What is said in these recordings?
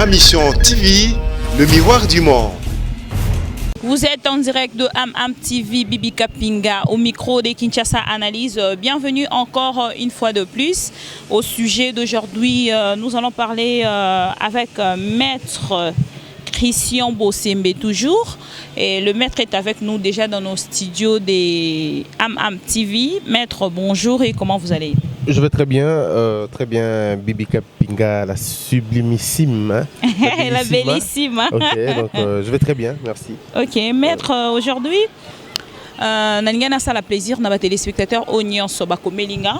Ma Mission TV, le miroir du monde. Vous êtes en direct de Am TV, Bibi Kapinga, au micro de Kinshasa Analyse. Bienvenue encore une fois de plus. Au sujet d'aujourd'hui, nous allons parler avec Maître Christian Bossembe toujours. Et le maître est avec nous déjà dans nos studios de Am TV. Maître, bonjour et comment vous allez? Je vais très bien, Bibi Kapinga, la sublimissime. Hein, la bellissime. Ok, donc je vais très bien, merci. Ok, maître, aujourd'hui, Nangana ça la plaisir, n'a pas téléspectateurs Onion Sobako Melinga.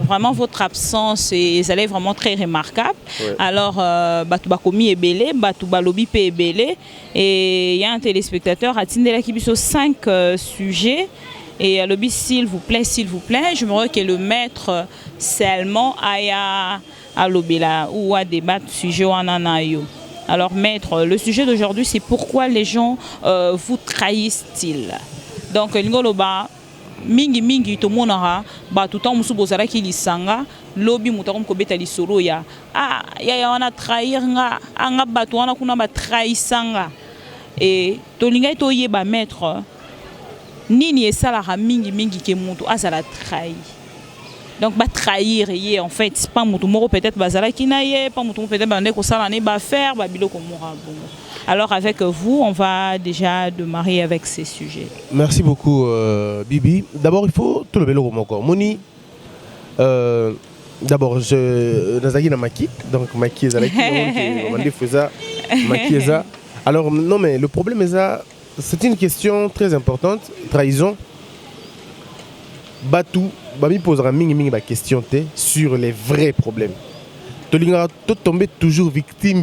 Vraiment, votre absence est vraiment très remarquable. Ouais. Alors, Batubakomi est belé, Batubalobi est belé. Et il y a un téléspectateur à Tindela qui a 5 sujets. Et le bis, s'il vous plaît, je me que le maître seulement à l'obéla ou à débattre sujet ou ananayo. Alors, maître, le sujet d'aujourd'hui, c'est pourquoi les gens vous trahissent-ils. Donc, l'ingoloba. Mingi to monara ba tout temps musu bozara ki lisanga lobi mutakom ko beta lisolo ya ya wana trahir nga batu wana kuna ba trahisanga et to linga to yeba maître nini esala mingi ke mutu azala trahi. Donc ba trahir en fait pas mutu moko peut-être bazala ki na ye pas mutu peut-être bande ko sala ne ba faire ba biloko mora bon. Alors avec vous, on va déjà démarrer avec ces sujets. Merci beaucoup Bibi. D'abord il faut tout le vélo encore. Moni, d'abord je nazaki na maki, donc maki ezalaki on dit faisa maki eza. Alors non mais le problème est ça, c'est une question très importante, trahison. Batu, bami posera mingi ba question sur les vrais problèmes. Tout tomber toujours victime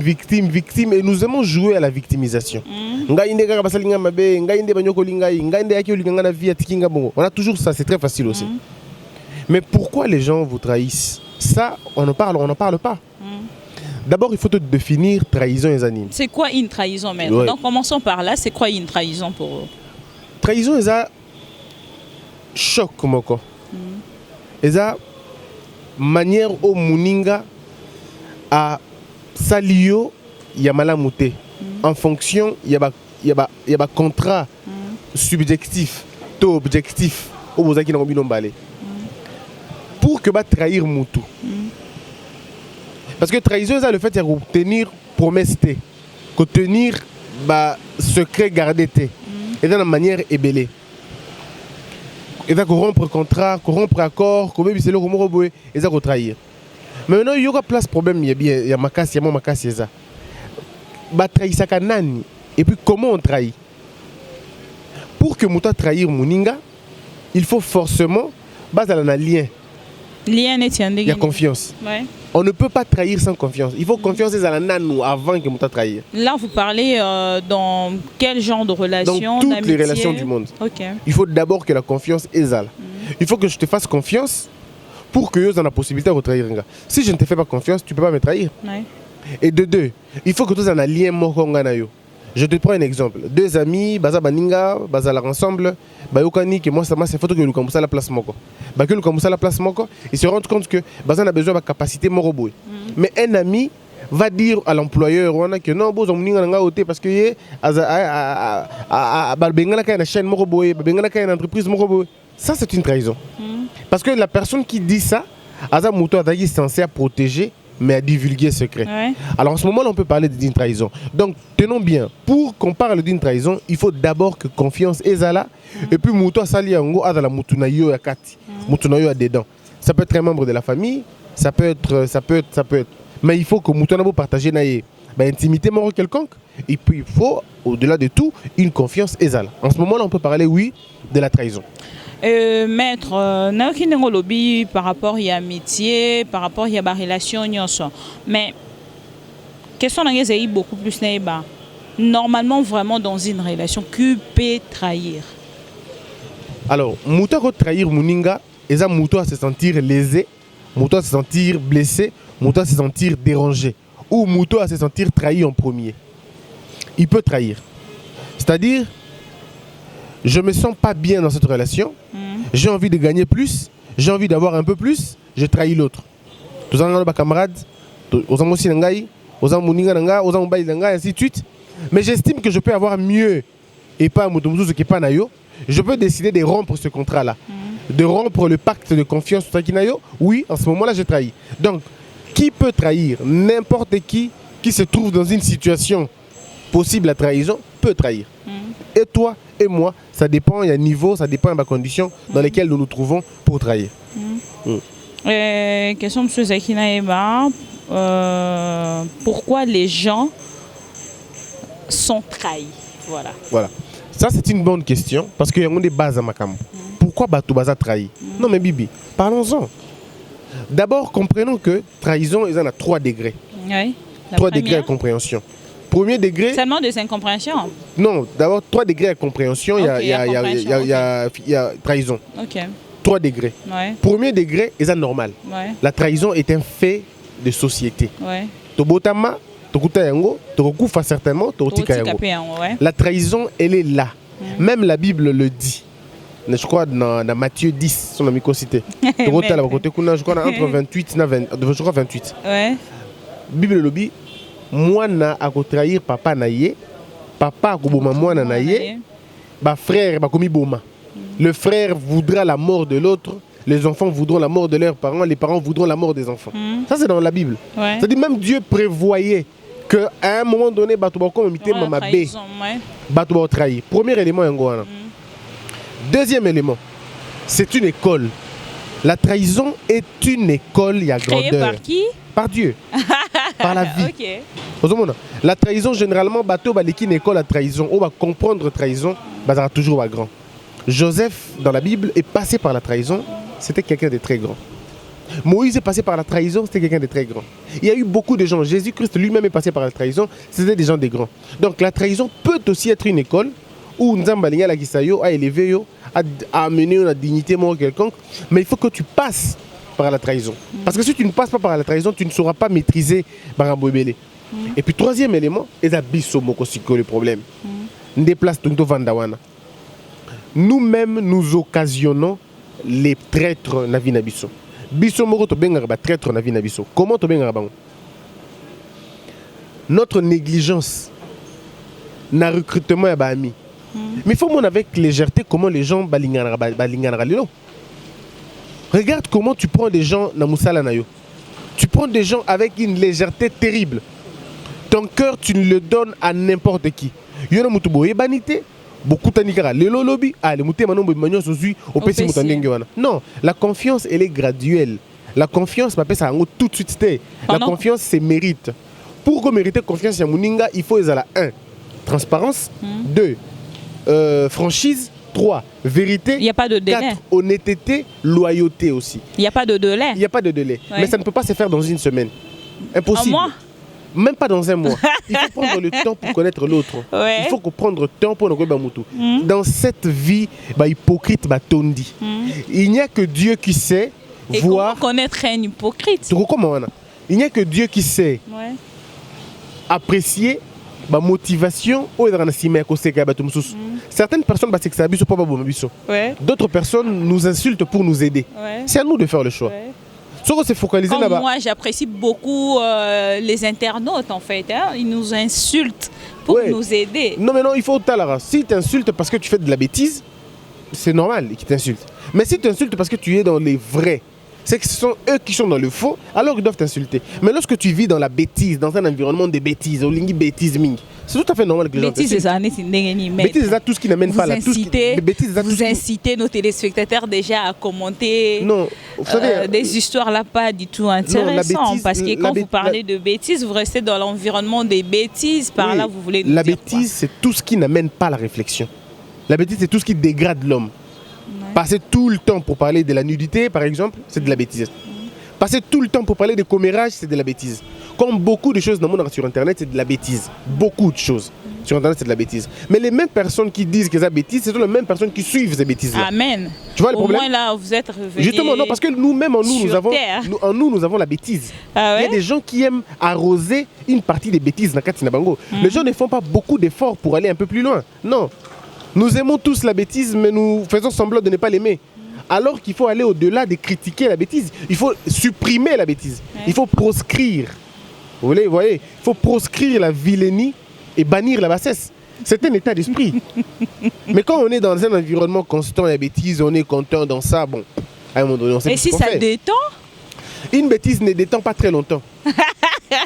et nous aimons jouer à la victimisation. On a toujours ça, c'est très facile aussi. Mais pourquoi les gens vous trahissent? Ça, on n'en parle pas. D'abord, il faut te définir trahison et animes. C'est quoi une trahison, maître? Ouais. Donc commençons par là, c'est quoi une trahison pour eux? Trahison, c'est un choc comme quoi. C'est une manière au muninga à salio yamala mouté en fonction y a contrat subjectif taux objectif au bozaki na mobino balé pour que ba trahir moutou parce que trahison c'est le fait de tenir promesse té que tenir ba secret gardé té et dans la manière ébélée et ça corrompre contrat corrompre accord comme c'est le comme roboé et ça trahir. Mais maintenant, il y a place problème, il y a makasi, il y a makasi ça. Ba trahisaka nani et puis comment on trahit? Pour que muta trahir muninga, il faut forcément base un lien. Lien est il y a confiance. Ouais. On ne peut pas trahir sans confiance. Il faut confiance à nanou avant que muta trahir. Là, vous parlez dans quel genre de relation? Dans toutes les relations du monde. Okay. Il faut d'abord que la confiance exale. Il faut que je te fasse confiance. Pour que tu aies la possibilité de trahir. Si je ne te fais pas confiance, tu ne peux pas me trahir. Ouais. Et de deux, il faut que tu aies un lien. Je te prends un exemple. Deux amis, baza baninga, baza la ensemble, bayokani que moi ça m'a c'est photo que nous commençons la place moko. Que nous commençons la place moko, ils se rendent compte que baza a besoin de capacité moroboy. Mais un ami va dire à l'employeur que non, bon, on nga oté parce que bengana ka na chaîne moroboy, bengana ka na entreprise moroboy. Ça c'est une trahison. Parce que la personne qui dit ça, Aza Mouto est censé protéger, mais à divulguer secret. Ouais. Alors en ce moment, on peut parler d'une trahison. Donc tenons bien, pour qu'on parle d'une trahison, il faut d'abord que confiance est là, et puis Mouto Saliango a la Moutunayo à Kati, Moutunayo a dedans. Ça peut être un membre de la famille, ça peut être. Mais il faut que Mouto Nabo partage intimité mort quelconque. Et puis il faut, au-delà de tout, une confiance est là. En ce moment, on peut parler, oui, de la trahison. Maître, lobby par rapport à l'amitié, par rapport à la relation, mais question est beaucoup plus normalement vraiment dans une relation qui peut trahir. Alors, Mouto peut trahir Mouninga, et ça Mouto à se sentir lésé, Mouto à se sentir blessé, Mouto à se sentir dérangé, ou Mouto à se sentir trahi en premier. Il peut trahir. C'est-à-dire, je me sens pas bien dans cette relation, j'ai envie de gagner plus, j'ai envie d'avoir un peu plus, je trahis l'autre. Tous les camarades, aux amis aussi, Ozan Moninga Nanga, Ozan Mbaï Nanga, ainsi de suite. Mais j'estime que je peux avoir mieux et pas Moutoumouzou qui est pas Nayo. Je peux décider de rompre ce contrat-là. De rompre le pacte de confiance sur Takinayo. Oui, en ce moment-là, j'ai trahi. Donc, qui peut trahir? N'importe qui se trouve dans une situation possible à trahison peut trahir. Et toi et moi, ça dépend, il y a un niveau, ça dépend des conditions dans lesquelles nous nous trouvons pour trahir. Question de M. Zakina Eba. Pourquoi les gens sont trahis? Voilà. Ça, c'est une bonne question parce qu'il y a des bases à Makam. Pourquoi Batoubaza trahi? Non, mais Bibi, parlons-en. D'abord, comprenons que trahison, il y en a 3 degrés. Oui. 3 degrés de compréhension. Premier degré. Seulement de incompréhension? Non, d'abord 3 degrés de compréhension, il y a trahison. Ok. 3 degrés. Ouais. Premier degré, c'est normal. Ouais. La trahison est un fait de société. Ouais. Tobotama, Tokuta Yango, Tokufa certainement, Tokutika Yango. La trahison, elle est là. Même la Bible le dit. Je crois dans Matthieu 10, son ami cité. Je crois entre 28 je crois 28. Ouais. Bible le dit, moi na a trahir papa naye, papa a boma moi na naye, ba frère ba komi boma. Le frère voudra la mort de l'autre, les enfants voudront la mort de leurs parents, les parents voudront la mort des enfants. Ça c'est dans la Bible. Ouais. C'est-à-dire même Dieu prévoyait qu'à un moment donné, Batouba comme imité Mama B, Batouba trahi. Premier élément yangoana. Deuxième élément, c'est une école. La trahison est une école, il y a grandeur. Créée par qui? Par Dieu. Par la vie. Okay. La trahison, généralement, bateau baliki une école à trahison. On va comprendre trahison, ça toujours à grand. Joseph, dans la Bible, est passé par la trahison. C'était quelqu'un de très grand. Moïse est passé par la trahison, c'était quelqu'un de très grand. Il y a eu beaucoup de gens. Jésus-Christ lui-même est passé par la trahison, c'était des gens de grands. Donc la trahison peut aussi être une école où Nzambalinga la Gisayo a élevé, a amené une dignité mort quelconque. Mais il faut que tu passes par la trahison. Parce que si tu ne passes pas par la trahison, tu ne sauras pas maîtriser Barambouébélé. Et puis troisième élément, c'est le problème. Déplace Tunto Vandawana. Nous-mêmes, nous occasionnons les traîtres Navina Bisso. Bisso Moro to benga traître Navina Bisso. Comment to benga bango? Notre négligence, na recrutement ya ami. Mais il faut montrer avec légèreté comment les gens balingana lilo. Regarde comment tu prends des gens na musala nayo. Tu prends des gens avec une légèreté terrible. Ton cœur, tu ne le donnes à n'importe qui. Yona mutubo ebanité. Beaucoup tanikara lelo lobby les mouté manombo manyo sozui au pesi mutandenge wana. Non, la confiance elle est graduelle. La confiance m'appelle ça tout de suite. La confiance c'est mérite. Pour que mériter confiance ya muninga, il faut ezala 1 transparence, 2 franchise, 3 vérité, il y a pas de délai. 4 honnêteté, loyauté aussi. Il n'y a pas de délai. Il n'y a pas de délai. Ouais. Mais ça ne peut pas se faire dans une semaine. Impossible. Un mois? Même pas dans un mois. Il faut prendre le temps pour connaître l'autre. Ouais. Il faut prendre le temps pour nous connaître. Dans cette vie hypocrite, tondi. Il n'y a que Dieu qui sait voir. Comment connaître un hypocrite? Il n'y a que Dieu qui sait apprécier ma motivation. Certaines personnes d'autres personnes nous insultent pour nous aider. C'est à nous de faire le choix. Comme moi, j'apprécie beaucoup les internautes, en fait. Hein. Ils nous insultent pour nous aider. Non, mais non, il faut talara. Si tu insultes parce que tu fais de la bêtise, c'est normal qu'ils t'insultent. Mais si tu insultes parce que tu es dans les vrais, c'est que ce sont eux qui sont dans le faux, alors ils doivent t'insulter. Mais lorsque tu vis dans la bêtise, dans un environnement de bêtises, au lingi bêtise ming, c'est tout à fait normal que les gens t'insultent. Bêtises, c'est tout ce qui n'amène pas là. Vous incitez nos téléspectateurs déjà à commenter des histoires là pas du tout intéressantes. Parce que quand vous parlez de bêtises, vous restez dans l'environnement des bêtises. Par là, vous voulez nous dire la bêtise, c'est tout ce qui n'amène pas la réflexion. La bêtise, c'est tout ce qui dégrade l'homme. Passer tout le temps pour parler de la nudité, par exemple, c'est de la bêtise. Passer tout le temps pour parler de commérage, c'est de la bêtise. Comme beaucoup de choses dans le monde sur Internet, c'est de la bêtise. Beaucoup de choses sur Internet, c'est de la bêtise. Mais les mêmes personnes qui disent que c'est de la bêtise, ce sont les mêmes personnes qui suivent ces bêtises-là. Amen. Tu vois le problème? Au moins là, vous êtes revenus. Justement, non, parce que nous-mêmes, nous avons la bêtise. Ah ouais? Il y a des gens qui aiment arroser une partie des bêtises dans Katina Bango. Les gens ne font pas beaucoup d'efforts pour aller un peu plus loin. Non. Nous aimons tous la bêtise, mais nous faisons semblant de ne pas l'aimer. Alors qu'il faut aller au-delà de critiquer la bêtise. Il faut supprimer la bêtise. Il faut proscrire Vous voyez, il faut proscrire la vilainie et bannir la bassesse. C'est un état d'esprit. Mais quand on est dans un environnement constant, la bêtise, on est content dans ça, bon, à un moment donné, on sait Et si ça détend? Une bêtise ne détend pas très longtemps.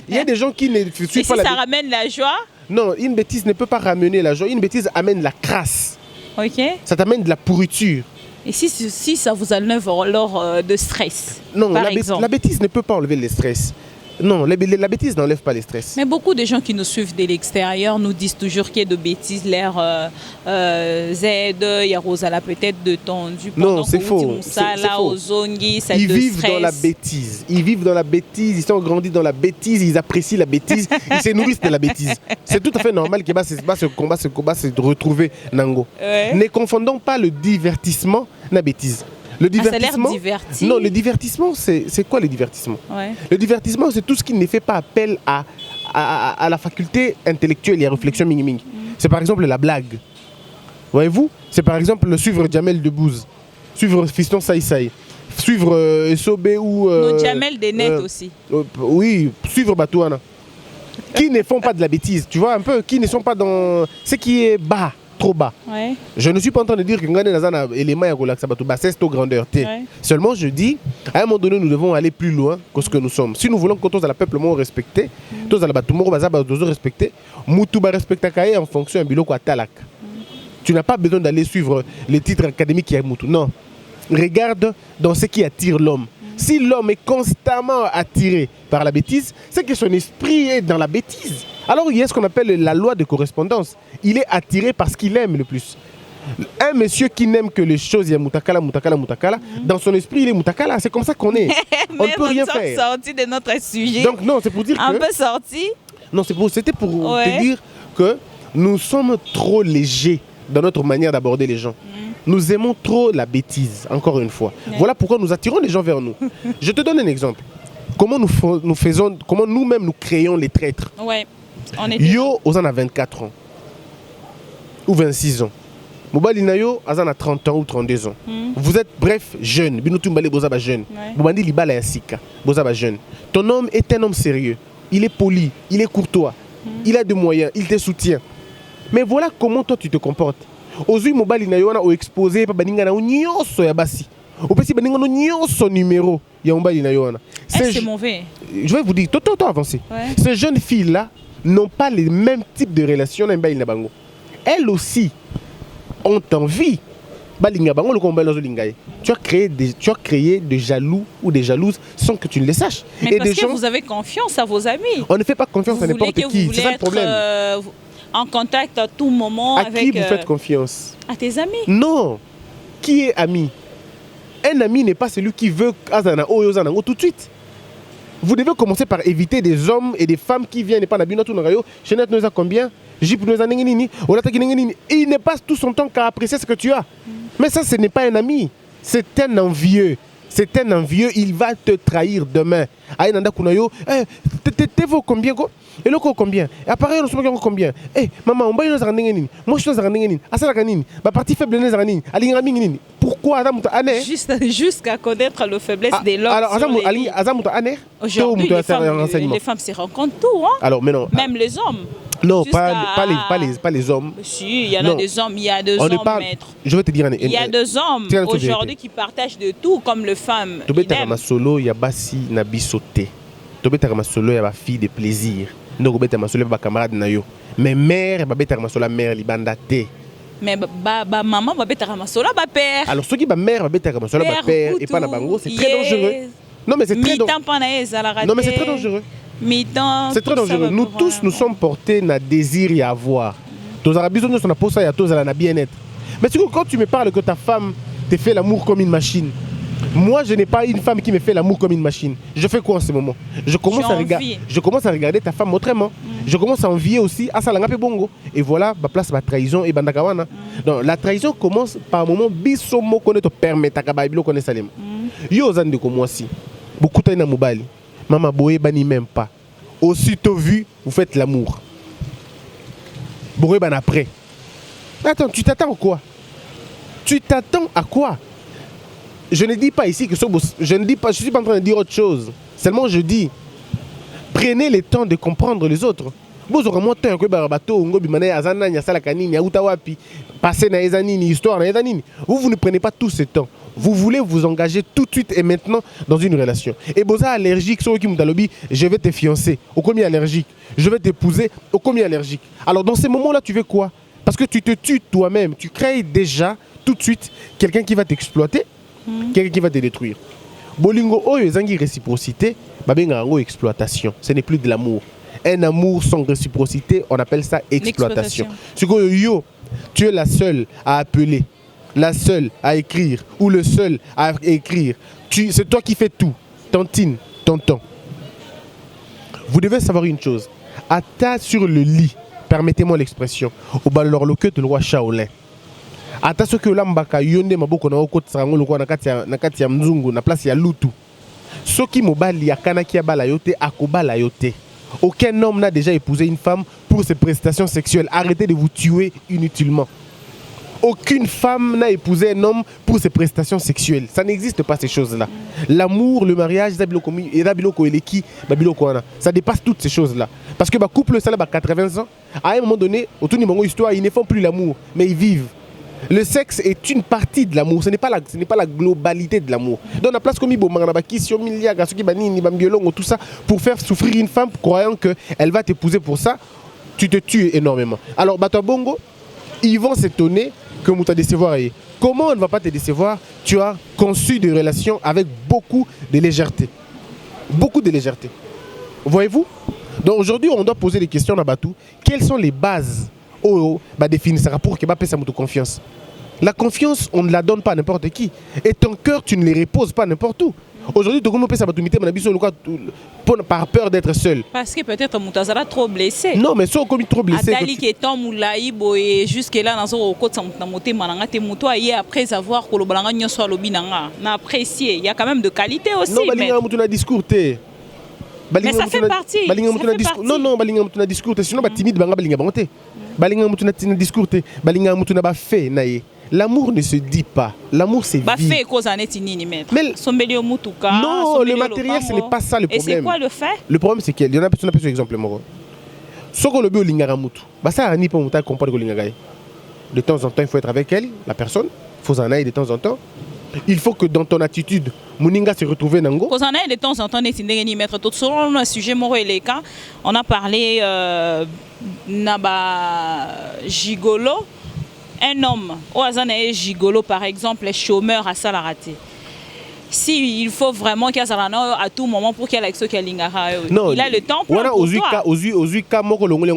Il y a des gens qui ne suivent pas la bêtise. Et si ça ramène la joie? Non, une bêtise ne peut pas ramener la joie. Une bêtise amène la crasse. Ok. Ça t'amène de la pourriture. Et si ça vous enlève lors de stress? Non, par la exemple. bêtise ne peut pas enlever le stress. Non, la bêtise n'enlève pas le stress. Mais beaucoup de gens qui nous suivent de l'extérieur nous disent toujours qu'il y a de bêtises, l'air Z, il y a Rosala peut-être de tendu. Non, c'est faux. Ils vivent dans la bêtise. Ils vivent dans la bêtise, ils sont grandis dans la bêtise, ils apprécient la bêtise, ils se nourrissent de la bêtise. C'est tout à fait normal que ce combat se retrouver Nango. Ouais. Ne confondons pas le divertissement et la bêtise. Le divertissement, ça a l'air diverti. Non, le divertissement, c'est quoi le divertissement? Ouais. Le divertissement, c'est tout ce qui ne fait pas appel à la faculté intellectuelle et à la réflexion ming-ming. C'est par exemple la blague. Voyez-vous? C'est par exemple le suivre Jamel Debbouze, suivre Fiston Saïsaï, suivre Sobé ou... Jamel Denet aussi. Oui, suivre Batouana. Qui ne font pas de la bêtise, tu vois un peu, qui ne sont pas dans... Ce qui est bas. Trop bas. Ouais. Je ne suis pas en train de dire que Ngane Nazana élément à relax bassesse to grandeur. Ouais. Seulement je dis à un moment donné nous devons aller plus loin que ce que nous sommes. Si nous voulons que tous à la peuple respecter, tous à la batumo baza dozo respecter, mutu ba respecta kaye en fonction de biloko atalak. Tu n'as pas besoin d'aller suivre les titres académiques qui a mutu. Non. Regarde dans ce qui attire l'homme. Si l'homme est constamment attiré par la bêtise, c'est que son esprit est dans la bêtise. Alors il y a ce qu'on appelle la loi de correspondance. Il est attiré parce qu'il aime le plus. Un monsieur qui n'aime que les choses, il y a mutakala, dans son esprit il est mutakala, c'est comme ça qu'on est. On ne peut rien faire. Sorti de notre sujet. Donc non, c'est pour dire un peu sorti. Non, c'était pour te dire que nous sommes trop légers dans notre manière d'aborder les gens. Nous aimons trop la bêtise, encore une fois. Voilà pourquoi nous attirons les gens vers nous. Je te donne un exemple. Comment comment nous-mêmes nous créons les traîtres. Ouais. Yo, Ozan a 24 ans. Ou 26 ans. Mobali Nayo, Ozan a 30 ans ou 32 ans. Vous êtes, bref, jeune. Binutumbale Bozaba jeune. Bobandi Libala Yassika. Bozaba jeune. Ton homme est un homme sérieux. Il est poli, il est courtois. Il a des moyens, il te soutient. Mais voilà comment toi tu te comportes. Ozui Mobali Nayo, on a exposé par Baninga na Nyonso ya basi. Au petit Baninga no Nyonso numéro. Ya Mobali Nayo. C'est mauvais. Je vais vous dire, tout avancé. Ces jeunes filles-là n'ont pas les mêmes types de relations. Elles aussi ont envie. Tu as créé des jaloux ou des jalouses sans que tu ne les saches. Mais parce que vous avez confiance à vos amis. On ne fait pas confiance à n'importe qui. C'est ça le problème. En contact à tout moment avec... À qui vous faites confiance? À tes amis. Non. Qui est ami? Un ami n'est pas celui qui veut tout de suite. Vous devez commencer par éviter des hommes et des femmes qui viennent et pas n'abîmer tout le rayon. Chenet nous a combien? Jip nous a nini. Il ne passe tout son temps qu'à apprécier ce que tu as. Mais ça, ce n'est pas un ami. C'est un envieux. C'est un envieux. Il va te trahir demain. Aïe nanda kunayo. T'es vaut combien quoi? Et le combien? Et appareil nous sommes combien? Eh maman on va nous arranger nini? Moi je suis arranger nini? Asala kanini? Ba partie faible nous arranger. Ali ngami nini? Pourquoi Adam Aner? Jusqu'à connaître la faiblesse des l'homme. Alors Adam Aner? Aujourd'hui les femmes se rencontrent tout hein. Alors mais non. Même les hommes. Non, pas les hommes. Si, il y en a des hommes, il y a des hommes, maître. Je vais te dire. Il y a des hommes aujourd'hui qui partagent de tout, comme les femmes. Tobeta solo, il y a basi na bisoté. Tobeta solo, il y a fille de plaisir. Donc Tobeta solo, il y a camarade na yo. Mais mère, Babeta solo, mère libandate. Mais maman, Babeta solo, ba père. Alors ceux qui ba mère, Babeta solo, ba père et pas na bango, c'est très dangereux. Non mais c'est très dangereux. Non mais c'est très dangereux. C'est très dangereux. Nous tous, nous sommes portés à désir et à avoir. Tous les besoin de pour ça, tous à bien-être. Mais quand tu me parles que ta femme te fait l'amour comme une machine, moi je n'ai pas une femme qui me fait l'amour comme une machine. Je fais quoi en ce moment? Je commence à regarder ta femme autrement. Je commence à envier aussi à Salangapé Bongo. Et voilà, ma place, ma trahison et Bandakawana. Donc la trahison commence par un moment bisomo connaît te permet ta kabaïbilo connaît Salem. Yo zande comme moi si. Beaucoup de mobali. Maman Boé bani même pas. Aussitôt vu, vous faites l'amour. Boé ban après. Attends, tu t'attends à quoi? Tu t'attends à quoi? Je ne dis pas ici que je ne suis pas en train de dire autre chose. Seulement je dis, Prenez le temps de comprendre les autres. Vous aurez moins de temps que bateau, vous ne prenez pas tout ce temps. Vous voulez vous engager tout de suite et maintenant dans une relation. Et vous êtes allergique, je vais te fiancer. Au combien allergique? Je vais t'épouser. Au combien allergique? Alors dans ces moments-là, tu veux quoi? Parce que tu te tues toi-même. Tu crées déjà tout de suite quelqu'un qui va t'exploiter, quelqu'un qui va te détruire. Bolingo oyo ezangi réciprocité, babenga ngo exploitation. Ce n'est plus de l'amour. Un amour sans réciprocité, on appelle ça exploitation. Tu es la seule à appeler, la seule à écrire ou le seul à écrire. C'est toi qui fais tout. Tantine, tonton. Vous devez savoir une chose. Ata sur le lit, permettez-moi l'expression, au balorloque de roi Shaolin. Ata ce que l'ambaka yonde maboko na okot sango lokwa na kati ya mzungu na place ya lutu. Soki mobali yakana ki abala yote akobala yote. Aucun homme n'a déjà épousé une femme pour ses prestations sexuelles. Arrêtez de vous tuer inutilement. Aucune femme n'a épousé un homme pour ses prestations sexuelles. Ça n'existe pas ces choses-là. L'amour, le mariage, ça dépasse toutes ces choses-là. Parce que le couple, ça a 80 ans. À un moment donné, autour de mon histoire, ils ne font plus l'amour, mais ils vivent. Le sexe est une partie de l'amour, ce n'est pas la globalité de l'amour. Donc, la place comme tout ça, pour faire souffrir une femme, croyant qu'elle va t'épouser pour ça, tu te tues énormément. Alors, Batabongo, ils vont s'étonner que tu vas décevoir. Comment on ne va pas te décevoir? Tu as conçu des relations avec beaucoup de légèreté. Beaucoup de légèreté. Voyez-vous? Donc, aujourd'hui, on doit poser des questions à Batou. Quelles sont les bases définir ça pour que tu aies confiance? La confiance, on ne la donne pas à n'importe qui. Et ton cœur, tu ne les reposes pas n'importe où. Aujourd'hui, tu peux par peur d'être seul. Parce que peut-être Moutazara trop blessé. Non, mais soit comme trop blessé. Jusque-là, après avoir apprécié. Il y a quand même de qualité aussi. Non, mais ça fait partie. Non, non, balinga mutuna discours. Sinon, timide, balinga bonté. Balinga mutuna discours. Balinga mutuna ba fait naïe. L'amour ne se dit pas. L'amour, c'est vie. Mais non, le matériel, ce n'est pas ça le problème. Et c'est quoi le fait? Le problème, c'est qu'il y en a plus d'exemples. Ce qu'on le veut, ça ni pas comprendre que de temps en temps, il faut être avec elle, la personne. Il faut en aller de temps en temps. Il faut que dans ton attitude, Mouninga se retrouve nango. De temps en temps, selon un sujet on a parlé naba gigolo. Un homme, au hasard gigolo par exemple, est chômeur à Salarate. Si il faut vraiment qu'il y ait à tout moment pour qu'il y ait l'action qu'il il a le temps pour toi. On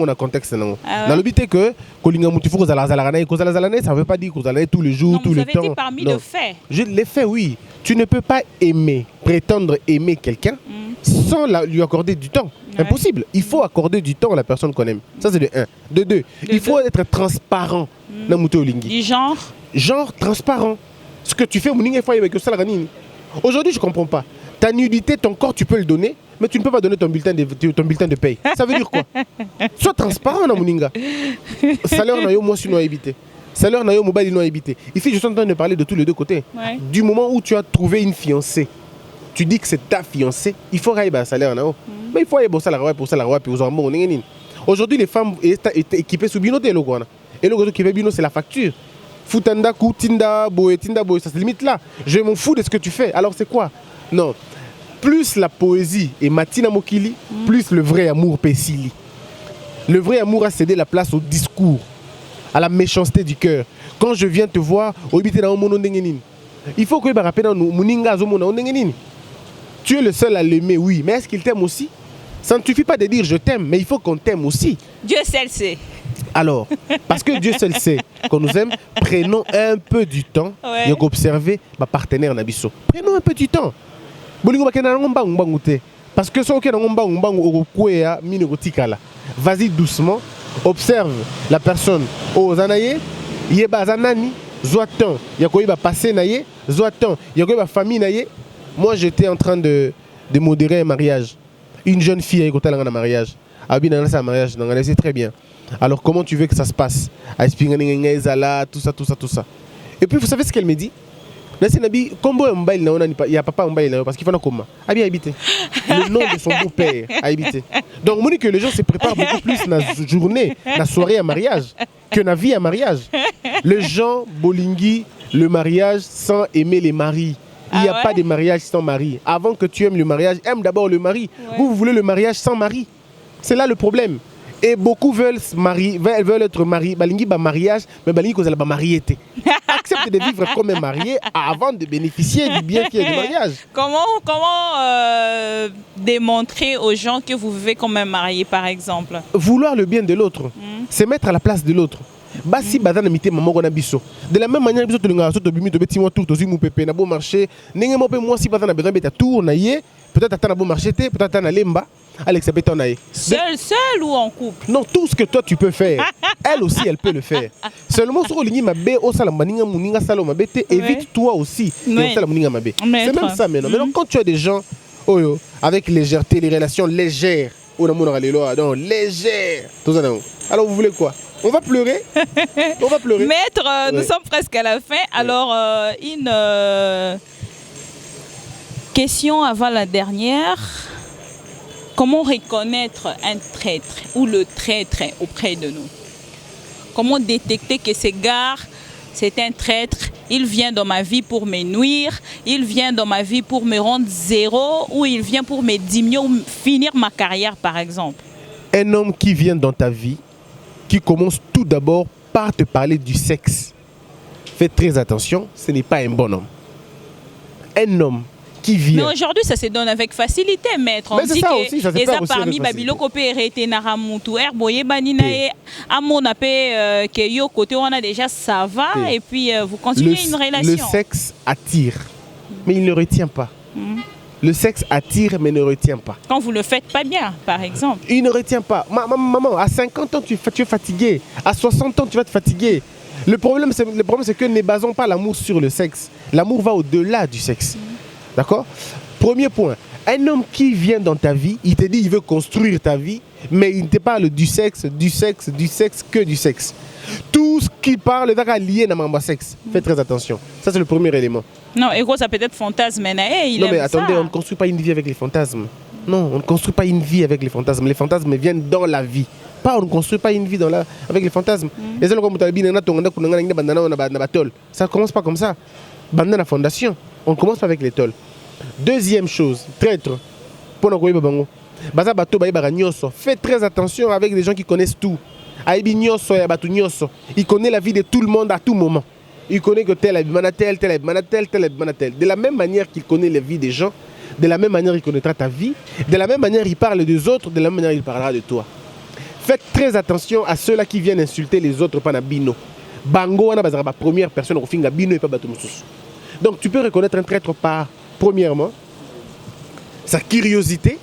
a contexte. Dans le but est que ça ne veut pas dire que vous allez tous les jours, tout le temps. Vous avez dit parmi le fait. Je l'ai fait, oui. Tu ne peux pas aimer, prétendre aimer quelqu'un sans lui accorder du temps. Impossible. Il faut accorder du temps à la personne qu'on aime. Ça, c'est de 1. De 2, il faut être transparent. Du genre? Genre transparent. Ce que tu fais, aujourd'hui, je ne comprends pas. Ta nudité, ton corps, tu peux le donner, mais tu ne peux pas donner ton bulletin de paye. Ça veut dire quoi? Sois transparent, Mouninga. Salaire, moi, je suis évité. Salaire, mobile, non évité. Ici, je suis en train de parler de tous les deux côtés. Ouais. Du moment où tu as trouvé une fiancée, tu dis que c'est ta fiancée, il faut qu'il y ait un salaire. Mais il faut qu'il y ait un salaire pour ça. Aujourd'hui, les femmes sont équipées sous binoté. Et le qui fait c'est la facture. Futanda, Tinda, Boé, ça se limite là. Je m'en fous de ce que tu fais. Alors c'est quoi? Non. Plus la poésie est Matina Mokili, plus le vrai amour Pessili. Le vrai amour a cédé la place au discours, à la méchanceté du cœur. Quand je viens te voir, il faut que je me rappelle tu es le seul à l'aimer, oui. Mais est-ce qu'il t'aime aussi? Ça ne suffit pas de dire je t'aime, mais il faut qu'on t'aime aussi. Dieu seul sait. Alors, parce que Dieu seul sait qu'on nous aime, prenons un peu du temps et observer ma partenaire Nabiso. Prenons un peu du temps. Parce que vas-y doucement, observe la personne. Oh, Zanaye, Yeba Zanani, Zoatan, Yakoiba passé Naye, Zoatan, Yakoiba famille Naye. Moi, j'étais en train de modérer un mariage. Une jeune fille a écouté un mariage. Un mariage, c'est très bien. Alors, comment tu veux que ça se passe? Tout ça. Et puis, vous savez ce qu'elle me dit? Nasi Nabi, combo il y a papa Mbaïl parce qu'il faut comment a bien habité. Le nom de son beau-père a habité. Donc, on dit que les gens se préparent beaucoup plus dans la journée, dans la soirée à mariage, que dans la vie à mariage. Les gens, Bolingui, le mariage sans aimer les maris. Il n'y a pas de mariage sans mari. Avant que tu aimes le mariage, aime d'abord le mari. Ouais. Vous voulez le mariage sans mari. C'est là le problème. Et beaucoup veulent être mariés. Balingi ba mariage, mais balingi cause la ba mariété. Accepte de vivre comme un marié avant de bénéficier du bien qui est du mariage. Comment démontrer aux gens que vous vivez comme un marié, par exemple? Vouloir le bien de l'autre, c'est mettre à la place de l'autre. Basi badana mité maman gona biso. De la même manière biso to linga so to bimi to beti mo tour to zimu pepe na beau marché. Ndenge mo pe moi si badana besoin beta tour na ye, peut-être atana beau marché te, peut-être atana lemba. Alex Beton na ye. Seul ou en couple? Non, tout ce que toi tu peux faire. Elle aussi elle peut le faire. Seulement sur lingi mabe o sala maninga muninga sala mabe te évite toi aussi de sala muninga mabe. C'est même ça maintenant. Maintenant quand tu as des gens oyo avec légèreté, les relations légères, on a mon donc légère. Tout ça. Alors vous voulez quoi? On va pleurer. On va pleurer. Maître, nous sommes presque à la fin. Alors, une question avant la dernière. Comment reconnaître un traître ou le traître auprès de nous? Comment détecter que ce gars, c'est un traître, il vient dans ma vie pour me nuire, il vient dans ma vie pour me rendre zéro, ou il vient pour me diminuer ou finir ma carrière, par exemple? Un homme qui vient dans ta vie, qui commence tout d'abord par te parler du sexe. Faites très attention, ce n'est pas un bon homme. Un homme qui vient... Mais aujourd'hui, ça se donne avec facilité, maître. On dit que les parmi Babilo Kopé et Naramutu, Herboye Baninae, à mon appel, que yo côté on a déjà ça va, et puis vous continuez une relation. Le sexe attire, mais il ne retient pas. Le sexe attire, mais ne retient pas. Quand vous ne le faites pas bien, par exemple. Il ne retient pas. Maman, à 50 ans, tu es fatigué. À 60 ans, tu vas te fatiguer. Le problème, c'est que ne basons pas l'amour sur le sexe. L'amour va au-delà du sexe. D'accord? Premier point. Un homme qui vient dans ta vie, il te dit qu'il veut construire ta vie, mais il te parle du sexe, que du sexe. Tout ce qu'il parle est lié à mon sexe. Faites très attention. Ça, c'est le premier élément. Non, Ego, ça peut être fantasme. Non, mais attendez, on ne construit pas une vie avec les fantasmes. Non, on ne construit pas une vie avec les fantasmes. Les fantasmes viennent dans la vie. On ne construit pas une vie avec les fantasmes. Ça ne commence pas comme ça. Bandana fondation. On ne commence pas avec les tolls. Deuxième chose, traître. Faites très attention avec les gens qui connaissent tout. Il connaît la vie de tout le monde à tout moment. Il connaît que tel habimana tel. De la même manière qu'il connaît la vie des gens, de la même manière il connaîtra ta vie, de la même manière il parle des autres, de la même manière il parlera de toi. Faites très attention à ceux-là qui viennent insulter les autres par bino. Bango wana bazara ba première personne au finga bino et pas bato mususu. Donc tu peux reconnaître un traître par premièrement sa curiosité.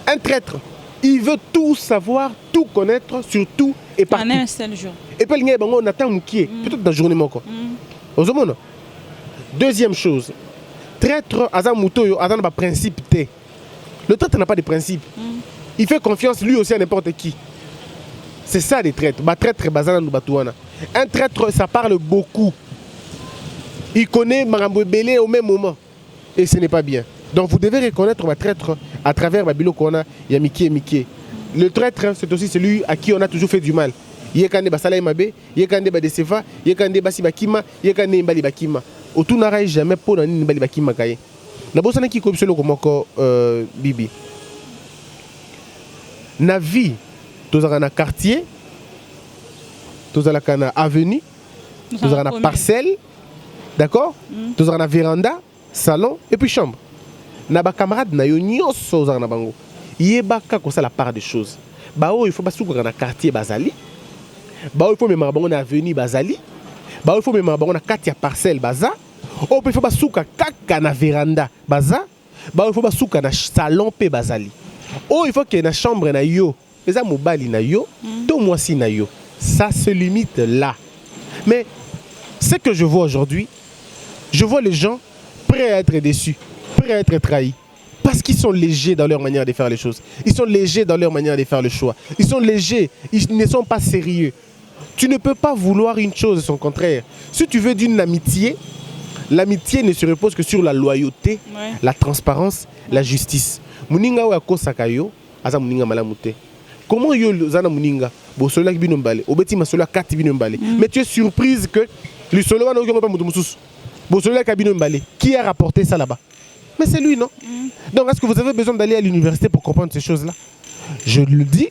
Un traître, il veut tout savoir, tout connaître sur tout et partout. En un seul jour. Et puis on attend qui est peut-être dans la journée encore. Deuxième chose, traître azan mutoyo azan ba principe té. Le traître n'a pas de principe. Il fait confiance lui aussi à n'importe qui. C'est ça les traîtres. Un traître, ça parle beaucoup. Il connaît Marambo Belé au même moment. Et ce n'est pas bien. Donc vous devez reconnaître ma traître à travers Babilo Kona, Yamiki et Miki. Le traître, c'est aussi celui à qui on a toujours fait du mal. Yekande Basala Mabe, Yekande Badesefa, Yekande Basi Bakima, Yekande Mbali Bakima. Autour n'arrête jamais pour n'ani Mbali Bakima Kaye. La bosse qui comme cela comme encore Bibi. Na vie, tous à quartier, tous à la avenue, tous à la parcelle, d'accord? Tous à la véranda, salon et puis chambre. Na ba camarade na yo nyonso za na bango. Yebaka ko ça la part des choses. Ba o il faut pas souka na quartier bazali. Ba o il faut même bango na avenue bazali. Ba o il faut même bango na quartier parcelle baza. O il faut pas souka kaka na véranda baza. Ba o il faut pas souka na salon pe bazali. Oh, il faut qu'il y ait une chambre na yo. Les amis mobile na yo, tout moi si na yo. Ça se limite là. Mais ce que je vois aujourd'hui, je vois les gens prêts à être déçus, prêts à être trahis. Parce qu'ils sont légers dans leur manière de faire les choses. Ils sont légers dans leur manière de faire le choix. Ils sont légers, ils ne sont pas sérieux. Tu ne peux pas vouloir une chose et son contraire. Si tu veux d'une amitié, l'amitié ne se repose que sur la loyauté, la transparence, la justice. Muninga wa kosaka yo, aza muninga malamu te. Comment yo zana muninga bo solo ki bino mbale, obeti ma solo 4 bino mbale. Mais tu es surprise que le solo wana oki pas mutu mususu. Bo solo ka bino mbale. Qui a rapporté ça là-bas? Mais c'est lui, non? Donc est-ce que vous avez besoin d'aller à l'université pour comprendre ces choses-là? Je le dis,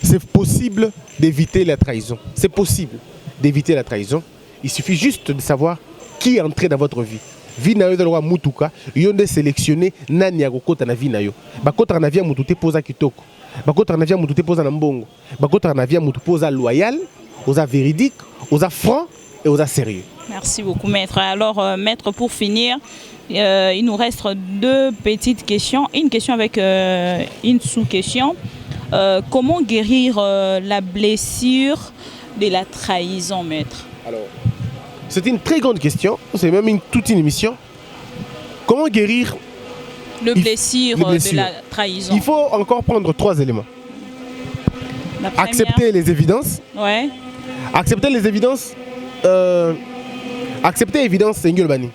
c'est possible d'éviter la trahison. C'est possible d'éviter la trahison. Il suffit juste de savoir qui est entré dans votre vie. Vie na yo de loi mutuka, yonde sélectionner nani ya kokota na vie na yo. Bakota na vie mutu te posa kitoko. Bakota na vie mutu te posa na mbongo. Bakota na vie mutu posa loyal, osa véridique, osa franc et osa sérieux. Merci beaucoup, maître. Alors, maître, pour finir, il nous reste 2 petites questions. Une question avec une sous-question. Comment guérir la blessure de la trahison, maître? Alors, c'est une très grande question. C'est même toute une émission. Comment guérir le blessure de la trahison? Il faut encore prendre 3 éléments. Accepter les évidences. Ouais. Accepter les évidences. Accepter l'évidence, c'est Ngolbani.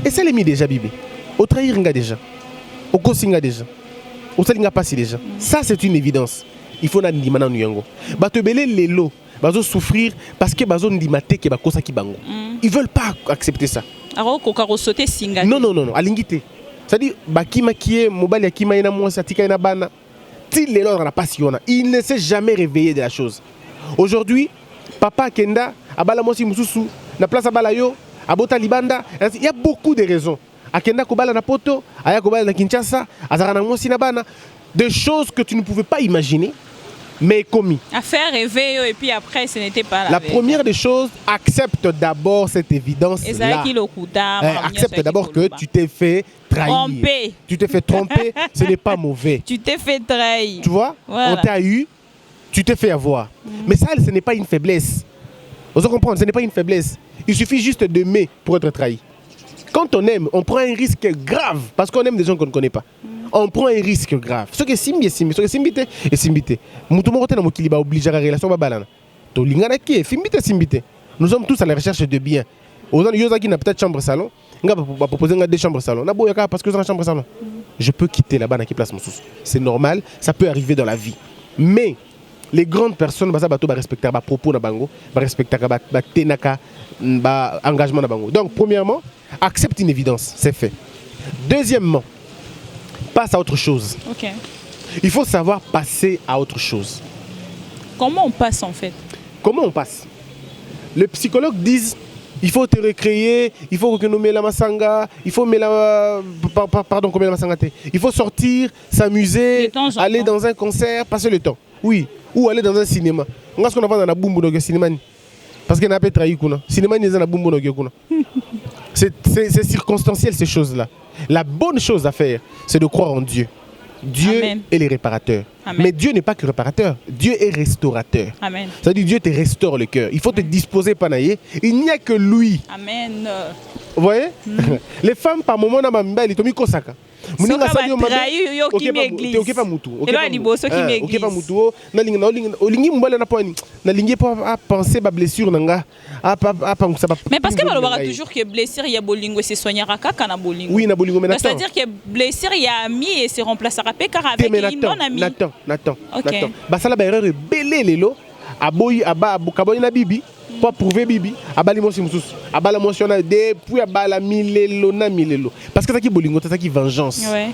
Et ça, l'est déjà, Bibi. Au trahir, déjà. Au kosinga déjà. Au salinga passi déjà. Ça, c'est une évidence. Il faut n'andi mana nuyango. Bato belé les lots. Bazo souffrir parce que bazo ndimate ke bakosa ki bango. Ils veulent pas accepter ça. Alors kokaro sauter singa. Non, alingité. C'est-à-dire bakima kié mobali akima ina mwasi atika ina bana. Til les lots na passi yona. Il ne s'est jamais réveillé de la chose. Aujourd'hui, papa Kenda abala mwasi mususu na place abala yo abota libanda. Il y a beaucoup de raisons. Akenda kobala na poto, aya kobala na Kinshasa, azara na mwasi na bana. Des choses que tu ne pouvais pas imaginer. Mais commis. À faire rêver et puis après ce n'était pas la première des choses, accepte d'abord cette évidence-là. Accepte d'abord que tu t'es fait trahir. Tromper. Tu t'es fait tromper, ce n'est pas mauvais. Tu t'es fait trahir. Tu vois, voilà. On t'a eu, tu t'es fait avoir. Mais ça, ce n'est pas une faiblesse. Vous comprenez, ce n'est pas une faiblesse. Il suffit juste d'aimer pour être trahi. Quand on aime, on prend un risque grave parce qu'on aime des gens qu'on ne connaît pas. On prend un risque grave. Ce qui est simbi, ce qui est simbité, est simbité. Moutoumorote na mokiliba oblige à la relation babalana. To lingana qui est simbité, simbité. Nous sommes tous à la recherche de biens. Aux gens qui n'a peut-être chambre salon, on va proposer 2 chambres salon. Parce que dans la chambre salon, je peux quitter là-bas qui place mon sous. C'est normal, ça peut arriver dans la vie. Mais les grandes personnes, bah respecter bah propos na bango, bah respecter bah tenaka, bah engagement na bango. Donc premièrement, accepte une évidence, c'est fait. Deuxièmement, passe à autre chose. Okay. Il faut savoir passer à autre chose. Comment on passe en fait? Comment on passe? Les psychologues disent il faut te recréer, il faut que nous la masanga, il faut pardon, la masanga. Il faut sortir, s'amuser, aller dans un concert, passer le temps. Oui, ou aller dans un cinéma. On va ce qu'on a dans la boum boum cinéma. Parce qu'il n'a pas trahi kuna. Cinéma n'est pas boum boum kuna. C'est circonstanciel ces choses-là. La bonne chose à faire, c'est de croire en Dieu. Dieu Amen. est le réparateur. Amen. Mais Dieu n'est pas que réparateur. Dieu est restaurateur. Amen. C'est-à-dire Dieu te restaure le cœur. Il faut te disposer panaye. Il n'y a que lui. Amen. Vous voyez? Les femmes, par moment, na mamba, ils tombent kosaka. Muninga sali trahi yo qui m'église. OK pas mutu. OK pas mutu. Na lingi mbala na poani. Na lingi pas penser ba blessure nanga. Mais parce que malobara toujours que blessure il y a bolingo c'est soignera kaka na bolingo. Oui, na bolingo mais c'est-à-dire que blessure il y a ami et se remplacera pas car avec une non ami. Nathan. Ba sala ba erreur belé lelo. Aboyi aba bukaboyi na bibi. Pour prouver bibi abali mosi mususu abala motiona depuis abala milelo na milelo parce que ça qui bolingo ça qui vengeance. Ouais.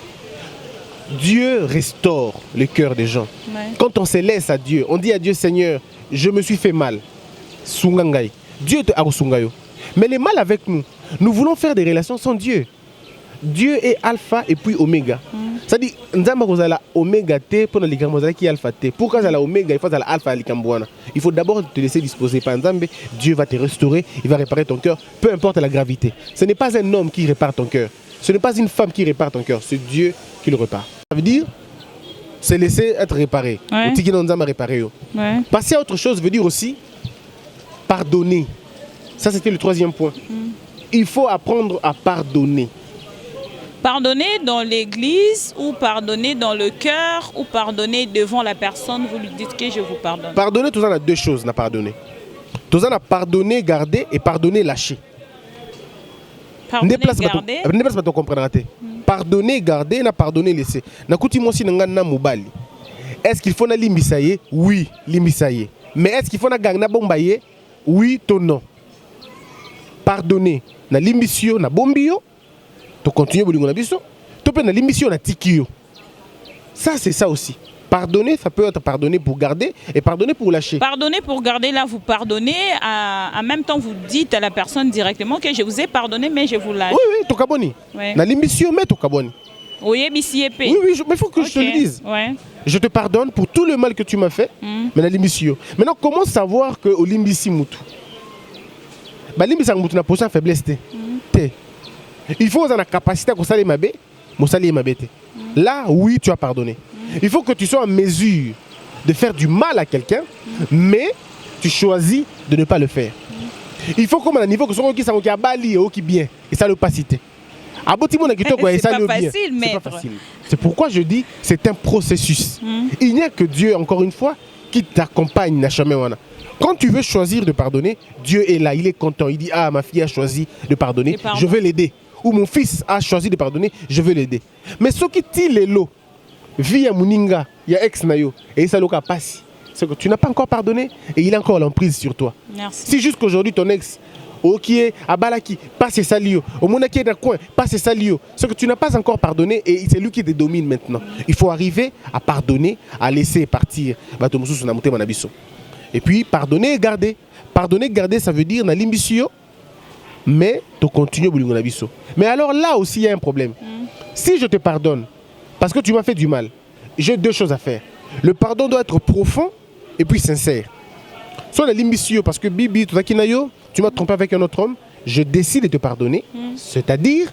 Dieu restaure le cœur des gens. Ouais. Quand on se laisse à Dieu, on dit à Dieu Seigneur, je me suis fait mal. Sungangai. Dieu te arusungayo. Mais le mal avec nous, nous voulons faire des relations sans Dieu. Dieu est alpha et puis oméga. C'est-à-dire, nzamba kozala oméga T pour les gamozala qui alpha T. Pourquoi ça la oméga, il faut la alpha likambouana. Il faut d'abord te laisser disposer par nzambe. Dieu va te restaurer, il va réparer ton cœur, peu importe la gravité. Ce n'est pas un homme qui répare ton cœur. Ce n'est pas une femme qui répare ton cœur, c'est Dieu qui le répare. Ça veut dire se laisser être réparé. Ouais. Passer à autre chose veut dire aussi pardonner. Ça c'était le 3e point. Il faut apprendre à pardonner. Pardonner dans l'église ou pardonner dans le cœur ou pardonner devant la personne, vous lui dites que je vous pardonne. Pardonner, tout ça, on a 2 choses à pardonner. Tout ça, on a pardonné, garder et pardonner, lâcher. Pardonner, garder. Pardonner, garder, na pardonner, laisser. Na kuti mosi na mobali. Est-ce qu'il faut na limbisaye? Oui, limbisaye. Mais est-ce qu'il faut na gagna bombaye? Oui, to non. Pardonner, na limbisio, na bombio. To continuer bolingo na biso. To pe na limbisio na tikio. Ça, c'est ça aussi. Pardonner, ça peut être pardonner pour garder et pardonner pour lâcher. Pardonner pour garder, là, vous pardonnez. En même temps, vous dites à la personne directement que je vous ai pardonné, mais je vous lâche. Oui, tu kaboni. Na limbisio, mais tu kaboni. Oui, mais mais il faut que je te le dise. Ouais. Je te pardonne pour tout le mal que tu m'as fait, mais na limbisio. Maintenant, comment savoir que au limbisi mutu? Ba limbisa mutu na position faiblesse te. Il faut avoir la capacité de saler mabe, mo saler mabe te. Là, oui, tu as pardonné. Il faut que tu sois en mesure de faire du mal à quelqu'un, mais tu choisis de ne pas le faire. Il faut comme à un niveau que ce soit qui a bali ou qui bien, et ça le pas cité. C'est pas facile, maître. C'est pourquoi je dis c'est un processus. Il n'y a que Dieu, encore une fois, qui t'accompagne dans le chemin. Quand tu veux choisir de pardonner, Dieu est là, il est content. Il dit, ah, ma fille a choisi de pardonner, je vais l'aider. Ou mon fils a choisi de pardonner, je vais l'aider. Mais ce qui tire les lots, via Muninga, il y a ex nayo, et ça loka passe. C'est que tu n'as pas encore pardonné et il a encore l'emprise sur toi. Merci. Si jusqu'aujourd'hui ton ex, qui est à Balaki, passe ça lio, au monde qui est dans le coin, passe ça lio, c'est que tu n'as pas encore pardonné et c'est lui qui te domine maintenant. Il faut arriver à pardonner, à laisser partir. Et puis pardonner et garder. Pardonner et garder, ça veut dire na limbisio, mais tu continues au nabiso. Mais alors là aussi il y a un problème. Si je te pardonne, parce que tu m'as fait du mal, j'ai deux choses à faire. Le pardon doit être profond et puis sincère. Soit la limbisio, parce que Bibi, tu m'as trompé avec un autre homme, je décide de te pardonner. C'est-à-dire,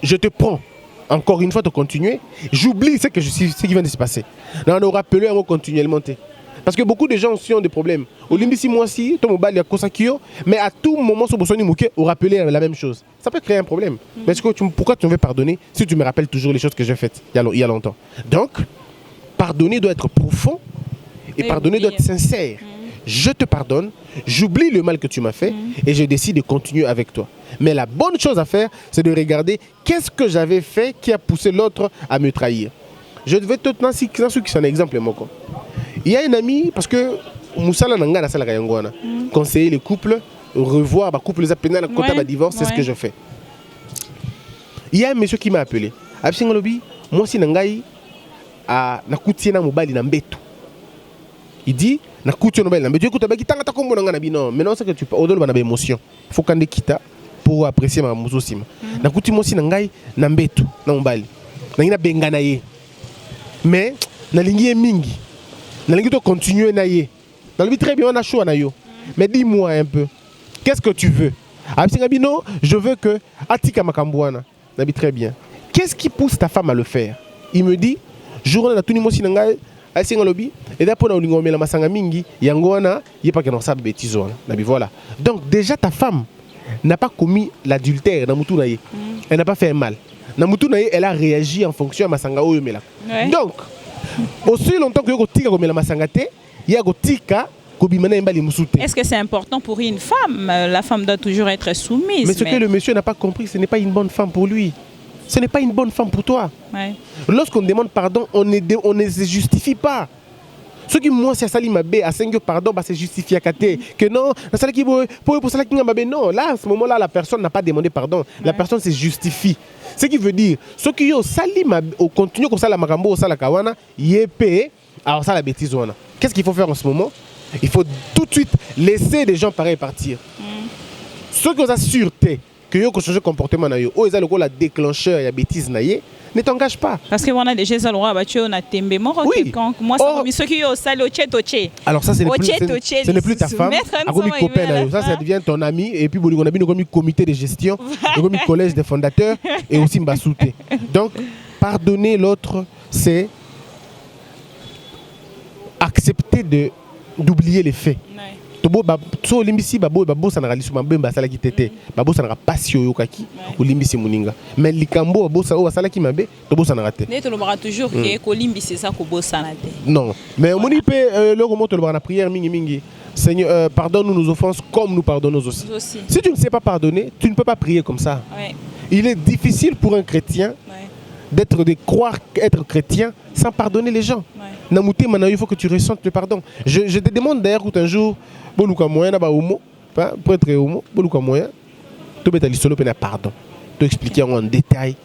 je te prends, encore une fois, de continuer. J'oublie ce qui vient de se passer. Là, on aura rappelé, on va continuellement. Parce que beaucoup de gens aussi ont des problèmes. Au limbisi, moi aussi, mais à tout moment, on rappelait la même chose. Ça peut créer un problème. Mais pourquoi tu me veux pardonner si tu me rappelles toujours les choses que j'ai faites il y a longtemps? Donc, pardonner doit être profond et pardonner doit être sincère. Je te pardonne, j'oublie le mal que tu m'as fait et je décide de continuer avec toi. Mais la bonne chose à faire, c'est de regarder qu'est-ce que j'avais fait qui a poussé l'autre à me trahir. Je vais te donner un exemple. Il y a un ami, parce que Moussala Nanga conseiller les couples, revoir les couples les appeler à divorce, c'est ce que je fais. Il y a un monsieur qui m'a appelé. Moi aussi Nangai a nakutiena mobali na mbetu. Il dit nakutiena mobali na mbetu. Écoute baki tanga ta kombo nanga na bino. Maintenant c'est que tu odol bana ba émotion. Il faut kande kita pour apprécier ma musosima. Nakuti mosi nangai na mbetu na mobali. Nangina bengana ye. Mais nalingi mingi. Nalingi to continuer na ye. Nalingi très bien on a choix na yo. Mais dis-moi un peu. Qu'est-ce que tu veux? Absingabino, je veux que atika makambwana. Nabi très bien. Qu'est-ce qui pousse ta femme à le faire? Il me dit, journée na tuni mosi nangai asinga lobi et d'après na ulingo mela masanga mingi yangona yepa ke non sa bêtise wana. Nabi voilà. Donc déjà ta femme n'a pas commis l'adultère na mutu na ye. Elle n'a pas fait mal. Na mutu na ye, elle a réagi en fonction à masanga oyo mela. Donc aussi longtemps que yokotika ko mela masanga te, ya kotika. Est-ce que c'est important pour une femme? La femme doit toujours être soumise. Mais ce que le monsieur n'a pas compris, ce n'est pas une bonne femme pour lui. Ce n'est pas une bonne femme pour toi. Ouais. Lorsqu'on demande pardon, on ne se justifie pas. Ce qui moi c'est sali mabé à 5 pardon bah c'est justifié que non, non, là à ce moment-là la personne n'a pas demandé pardon, la personne se justifie. Ce qui veut dire ce qui yo sali mabé au continue comme ça la makambo au sala kawana, yépé alors ça la bêtise wana. Qu'est-ce qu'il faut faire en ce moment? Il faut tout de suite laisser les gens pareils partir. Ceux qui ont la sûreté que vous avez changé de comportement, ou ils ont la déclencheur et la bêtise, ne t'engage pas. Parce que on a déjà le droit on a tembe mort quelqu'un. Moi ça ceux qui ont ça le alors ça ce n'est plus ta femme, ça devient ton ami et puis on a mis comité de gestion, le collège des fondateurs et aussi Mbasouté. Donc pardonner l'autre, c'est accepter d'oublier les faits. Tobo ba so limbisi babo ça na ralisu mabemba sala ki tete babo ça na passion yokaki o limbisi muninga mais likambo babo ça o sala ki mabe tobo ça na raté ne to lo bara toujours que ko limbisi ça ko bo sana te non mais moni pe le remonte le bara na prière mingi Seigneur, pardonne-nous nos offenses comme nous pardonnons aussi. Si tu ne sais pas pardonner, tu ne peux pas prier comme ça. Ouais. Il est difficile pour un chrétien de croire être chrétien sans pardonner les gens. Namouté, maintenant, il faut que tu ressentes le pardon. Je te demande d'ailleurs un jour, Boluka moyen, pour être homo, Boluka moyen, tu peux solo pardon. Tu expliquer en détail.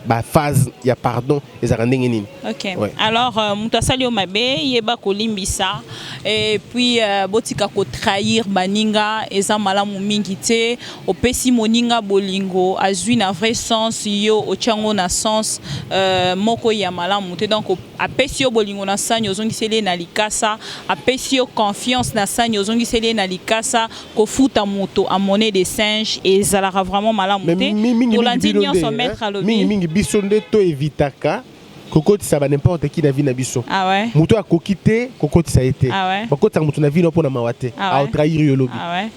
Bah phase il y a pardon les arandengeni. OK. Ouais. Alors mutasali mabe yeba kolimbisa et puis botika ko trahir baninga eza malamu mingi te opesi moninga bolingo azui na vrai sens yo ochango na sens moko ya malamu te donc apesi yo bolingo na sani ozongiseli na likasa apesi yo confiance na sani ozongiseli na likasa ko futa moto à monnaie des singes et ezalaka vraiment malamu te tolandi nyonso mettre à l'objet bisonde to evitaka kokoti ça va n'importe qui na vie na biso. Ah ouais. Muto a kokité kokoti ça a été. Ah ouais. Bakota muto na vie no pona mawate. Ah ouais. A trahir yo lobby. Ah ouais.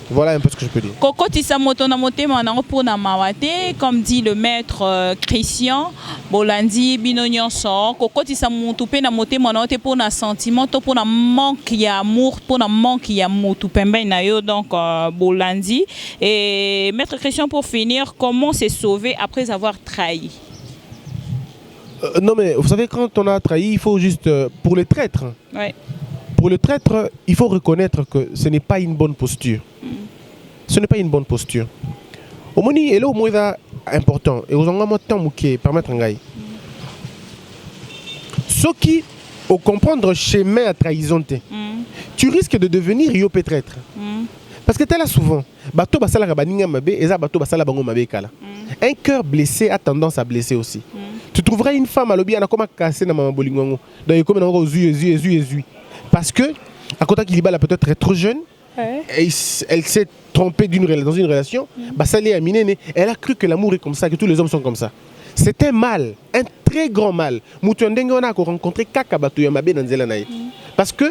Voilà un peu ce que je peux dire. Kokoti sa moto na motema na pona mawate comme dit le maître Christian Bolandi bino nyonso kokoti sa moto pe na motema na te pona sentiment to pona manque ya amour pona manque ya moto pembe na yo donc Bolandi et maître Christian pour finir comment se sauver après avoir trahi. Non mais vous savez quand on a trahi il faut juste pour les traîtres. Ouais. Pour le traître, il faut reconnaître que ce n'est pas une bonne posture. Ce n'est pas une bonne posture. Au moni et là au moins important et aux engagements temps qui permettre ngai. Ce qui au comprendre chemin à trahison tu risques de devenir yo peut-être. Parce que tu es là souvent. Bato basala baninga mabe eza bato basala bango mabe kala. Un cœur blessé a tendance à blesser aussi. Tu trouveras une femme à l'obi ana comme cassé na mama bolingongo. Donc comme na zui. Parce que à côté qu'il est peut-être trop jeune. Et elle s'est trompée dans une relation. Elle a cru que l'amour est comme ça, que tous les hommes sont comme ça. C'est un mal, un très grand mal. Parce que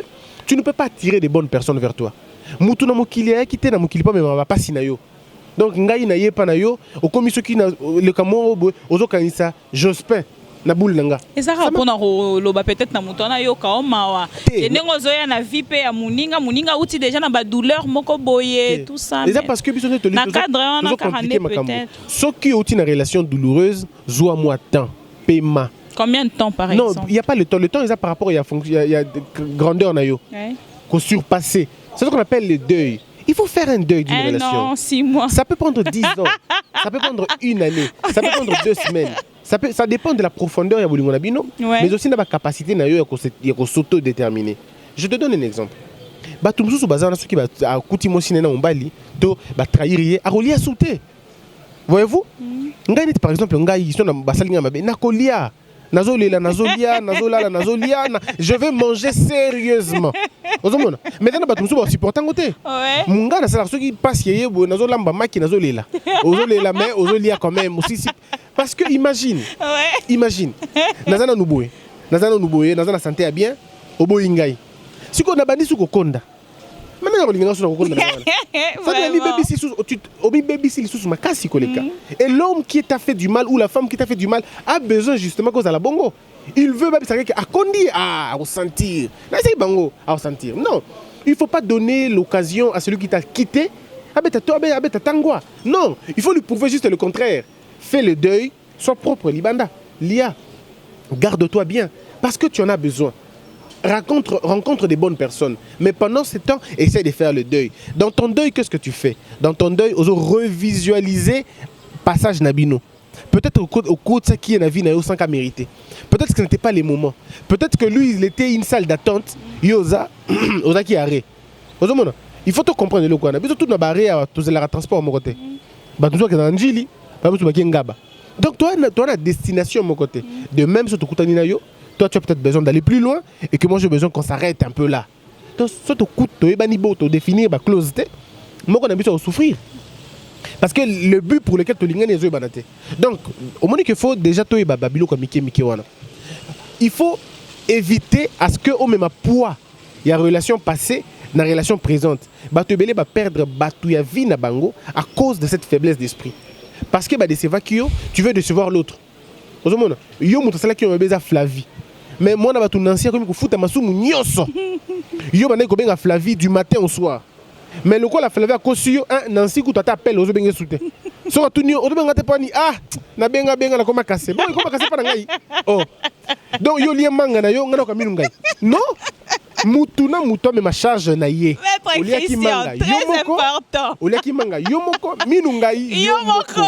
tu ne peux pas attirer des bonnes personnes vers toi. Donc, Jospin. Na boule nanga. Ezaka pona loba peut-être na mutona yo ka mawa. Nengo zoya na vie pe ya muninga uti déjà na ba douleur moko boye tout ça. C'est parce que biso te na cadre on a 40 peut-être. Ce qui est une relation douloureuse, zoa moi temps, paiement. Combien de temps par exemple? Non, il y a pas le temps. Le temps il y a par rapport il y a grandeur na yo. Qu'on surpasser. C'est ce qu'on appelle le deuil. Il faut faire un deuil d'une relation. Non, 6 mois. Ça peut prendre 10 ans. Ça peut prendre 1 année. Ça peut prendre 2 semaines. Ça dépend de la profondeur de Bolingo Nabino, mais aussi de la capacité de s'auto-déterminer. Je te donne un exemple. Batumsu su bazana ceux qui va kuti mosine na ombali to ba trahir a relier sauter. Voyez-vous? Ngai par exemple ngai sont na basalinga mabe na kolia. Nazolia, je vais manger sérieusement. Maintenant, tu me supportant côté. Mon gars, c'est ceux qui passent hier, nazolamba maki, nazolela. Ozolela, mais ozolia quand même aussi. Parce que imagine, nazana nuboye, nazana santé à bien, obo ingai. Si on a bandi sous kokonda. Maintenant, on a sur kokonda. Et l'homme qui t'a fait du mal ou la femme qui t'a fait du mal a besoin justement cause à la bongo. Il veut même savoir à condi à ressentir. Non, il ne faut pas donner l'occasion à celui qui t'a quitté. Non, il faut lui prouver juste le contraire. Fais le deuil, sois propre, Libanda. Lia, garde-toi bien parce que tu en as besoin. Rencontre des bonnes personnes. Mais pendant ce temps, essaie de faire le deuil. Dans ton deuil, qu'est-ce que tu fais? Dans ton deuil, ose revisualiser passage Nabino. Peut-être au cours de ce qui est la vie sans qu'à mériter. Peut-être que ce n'était pas les moments. Peut-être que lui, il était une salle d'attente. Yosa, Osa qui arrête. Il faut te comprendre le quoi. Tout na barré à tous les transports à mon côté. Bah tout ça que dans Njili, pas tout qui ngaba. Donc toi, la destination à mon côté. De même sur ton kutani yo. Toi, tu as peut-être besoin d'aller plus loin et que moi, j'ai besoin qu'on s'arrête un peu là. Donc, ce que tu définir la closité, moi, on a besoin de souffrir. Parce que le but pour lequel tu as les banate. Donc, au moment qu'il faut déjà toi babilo comme Miki wana. Il faut éviter à ce que au même poids il y a relation passée, dans la relation présente. Tu vas perdre la vie na bango à cause de cette faiblesse d'esprit. Parce que tu veux décevoir l'autre. Yo mutasala qui ont besoin Flavie. mais moi na batu Nancy comme kufuta masumu nyonso. Yo bana ko benga Flavie du matin au soir. Mais le quoi la Flavie a conçu un Nancy ku tata appelle ozo benga soute. So tu ni ozo benga te pani na benga la koma casser. Bon koma casser pa ngai. Oh. Donc yo lié manga na yo ngana ko minu ngai. Non. Mutuna muto me ma charge na ye. Maître Christian, très important. Olia ki manga yomoko minu ngai yomoko.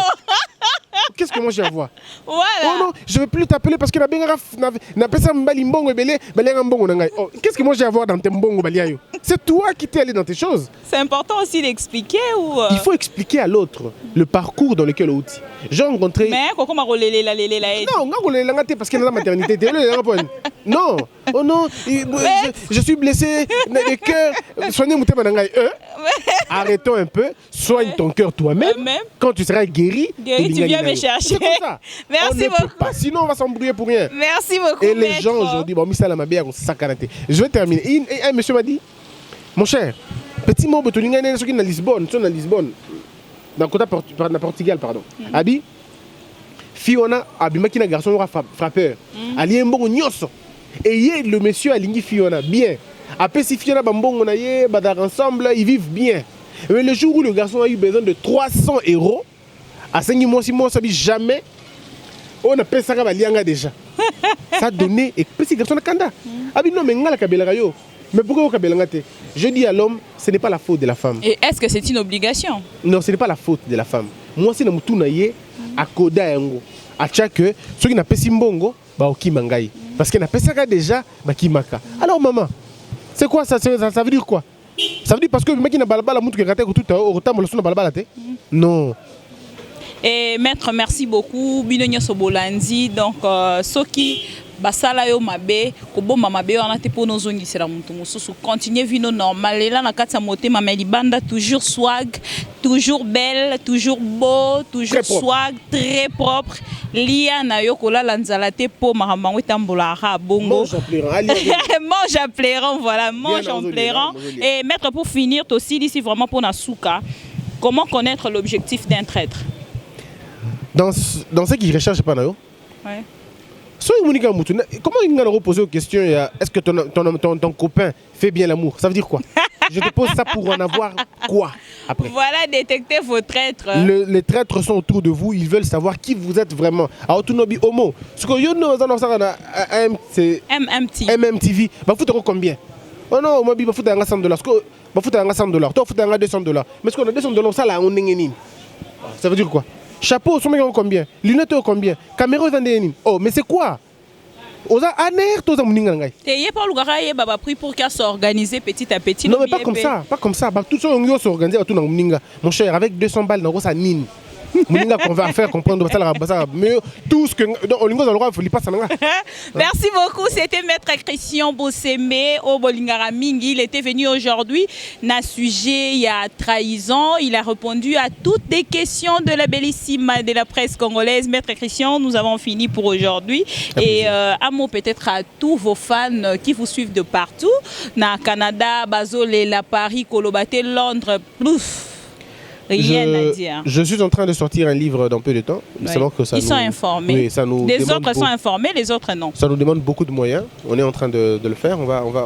Qu'est-ce que moi j'ai à voir? Voilà. Oh non, je ne vais plus t'appeler parce que n'a pas ça mbalimbongo belé mbongo nangai. Oh, qu'est-ce que moi j'ai à voir dans tes mbongo baliayo? C'est toi qui t'es allé dans tes choses. C'est important aussi d'expliquer ou Il faut expliquer à l'autre le parcours dans lequel on est. J'ai rencontré. Mais comment on relève la Non, on relève la parce qu'il y a la maternité. Non, oh non, je suis blessé le cœur. Soignez mon thème nangai. Arrêtons un peu, soigne ton cœur toi-même. Quand tu seras guéri, tu viens me chercher. Merci beaucoup. Sinon, on va s'embrouiller pour rien. Merci beaucoup. Et les gens aujourd'hui, bon, je vais terminer. Un monsieur m'a dit, mon cher, petit mot, tu es à Lisbonne, dans le Portugal, pardon. Abi, Fiona, Abimaki, un garçon frappeur. Ali Mbongo Nyoso. Et le monsieur a ligné Fiona, bien. Après, si Fiona Bambongo naye, badar ensemble, ils vivent bien. Mais le jour où le garçon a eu besoin de 300 €, à 5 mois, 6 mois, ça dit jamais. On a payé ça déjà. Ça a donné et petit garçon de Kanda. Ah non, mais ngala kabela yo. Mais pourquoi au kabela ngate? Je dis à l'homme, ce n'est pas la faute de la femme. Et est-ce que c'est une obligation? Non, ce n'est pas la faute de la femme. Moi, c'est na mutu na ye à koda yango. À chaque ceux qui n'a pas simbongo, ba okimangai. Parce qu'il n'a pas ça déjà, ba kimaka. Alors maman, c'est quoi ça veut dire quoi? Ça veut dire parce que le mec qui n'a pas la mutu qui gâté tout au retard, le balabala. Non. Et maître, merci beaucoup. Binonyo Sobolandi. Donc, ce qui basala yo mabe, koboma mabe on a te pour nos ongis c'est la mutu mususu. Continuez vino normal. Et là na kati moté mama libanda toujours swag, toujours belle, toujours beau, toujours swag, très propre. Lia na yo kola lanzalate po mahamango tambola ha bongo. Mange à plairant, voilà, mange en plairant. Et maître, pour finir aussi ici vraiment pour Nasuka, comment connaître l'objectif d'un traître? Dans ce qui recherche pas nayo. Ouais. Comment il va reposer aux questions? Est-ce que ton copain fait bien l'amour? Ça veut dire quoi? Je te pose ça pour en avoir quoi après? Voilà, détectez vos traîtres. Les traîtres sont autour de vous, ils veulent savoir qui vous êtes vraiment. Alors, tout nobi homo. Ce que you know, c'est MMTV. Bah, faut te combien? Oh non, moi, bah, faut te $100. Bah, faut te $100. Toi, faut te $200. Mais ce qu'on a $200, ça là, on est. Ça veut dire quoi? Chapeau, son mec combien? Lunettes combien? Caméra vendée. Oh, mais c'est quoi? Oza aner toza muninga ngai. Et yé pas le gars yé baba pris pour qu'à s'organiser petit à petit. Non mais pas comme ça, pas comme ça. Bah tout ça on y s'organiser tout dans muninga. Mon cher, avec 200 balles dans ça nine. Muninga qu'on va faire comprendre ça mais tout ce que on lingo dans le roi faut lui passer nanga. Merci beaucoup, c'était maître Christian Bossemé au Bolingara Mingi. Il était venu aujourd'hui na sujet il y a trahison, il a répondu à toutes les questions de la bellissime de la presse congolaise. Maître Christian, nous avons fini pour aujourd'hui et un mot peut-être à tous vos fans qui vous suivent de partout, na Canada, Basel, la Paris, Kolobate, Londres, plouf. Rien à dire. Je suis en train de sortir un livre dans peu de temps. Ouais. Que ça ils sont informés. Oui, ça nous les autres sont informés, les autres non. Ça nous demande beaucoup de moyens. On est en train de le faire. On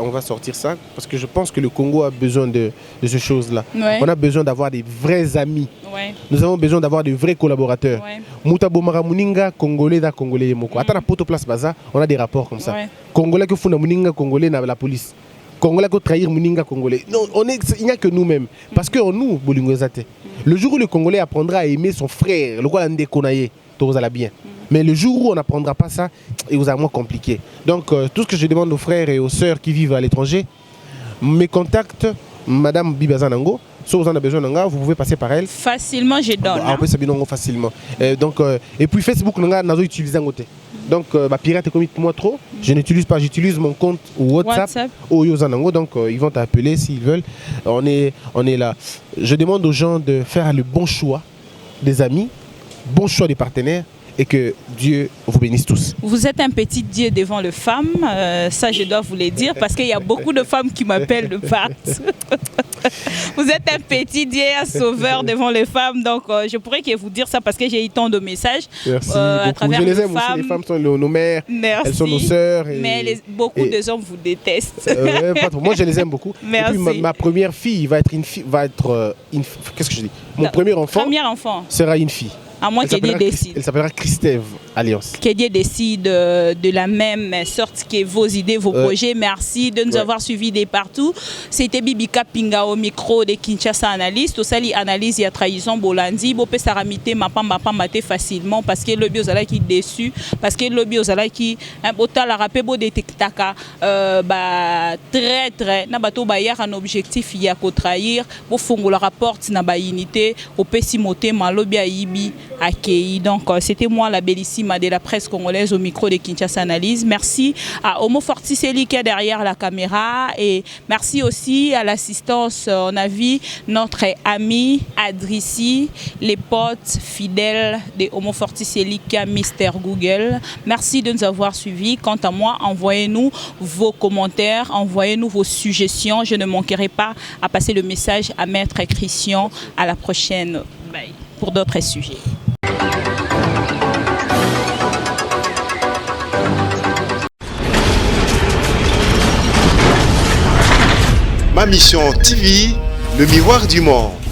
va sortir ça parce que je pense que le Congo a besoin de ces choses-là. Ouais. On a besoin d'avoir des vrais amis. Ouais. Nous avons besoin d'avoir de vrais collaborateurs. Muta Bomara Muninga, Congolais da Congolais Yemoko. Attends, à Poto Place Baza, on a des rapports comme ça. Congolais que Funa Muninga, Congolais na la police. Congolais qui trahir Muninga Congolais. Non, il n'y a que nous-mêmes. Parce que nous, Bolingozate, le jour où le Congolais apprendra à aimer son frère, le quoi l'andéconaye, tout va bien. Mais le jour où on n'apprendra pas ça, il vous a moins compliqué. Donc, tout ce que je demande aux frères et aux sœurs qui vivent à l'étranger, mes contacts, Madame Bibazanango, si vous en avez besoin, vous pouvez passer par elle. Facilement, je donne. On peut s'abonner facilement. Donc, et puis Facebook, nous avons utilisé un côté. Donc, pirate comme moi trop, je n'utilise pas, j'utilise mon compte WhatsApp ou Yozanango. Donc, ils vont t'appeler s'ils veulent. On est là. Je demande aux gens de faire le bon choix des amis, bon choix des partenaires et que Dieu vous bénisse tous. Vous êtes un petit Dieu devant les femmes, ça je dois vous le dire, parce qu'il y a beaucoup de femmes qui m'appellent de partout. Vous êtes un petit Dieu, un sauveur devant les femmes, donc je pourrais que vous dire ça parce que j'ai eu tant de messages. Merci à beaucoup. travers Je les les aime femmes. aussi, les femmes sont nos mères, Merci. elles sont nos sœurs. Mais beaucoup de hommes vous détestent. Pas trop. Moi je les aime beaucoup. Merci. Et puis ma première fille va être une fille, qu'est-ce que je dis? Mon premier enfant sera une fille. À moins que Dieu décide. Elle s'appellera Christève Alliance. Que Dieu décide de la même sorte que vos idées, vos projets. Merci de nous avoir suivis de partout. C'était Bibika Pinga au micro de Kinshasa Analyse. Tout ça, l'analyse, il y a trahison, Bolandi. Bopé Saramité, Mapamba facilement parce que le biozala qui est déçu. Parce que le biozala qui est la rapé beau détectaka. Très, très. Nabato Bayar, un objectif, il y a qu'au trahir. Au fond, la rapporte, n'a pas unité. Au Pessimoté, Malobi Aibi. Accueilli. Donc c'était moi la bellissime de la presse congolaise au micro de Kinshasa Analyse. Merci à Homo Forticelli qui est derrière la caméra et merci aussi à l'assistance. On a vu notre ami Adrissi, les potes fidèles de Homo Forticelli qui a Mister Google. Merci de nous avoir suivis. Quant à moi, envoyez-nous vos commentaires, envoyez-nous vos suggestions. Je ne manquerai pas à passer le message à Maître Christian. À la prochaine. Bye. Pour d'autres sujets. Ma mission TV, le miroir du monde.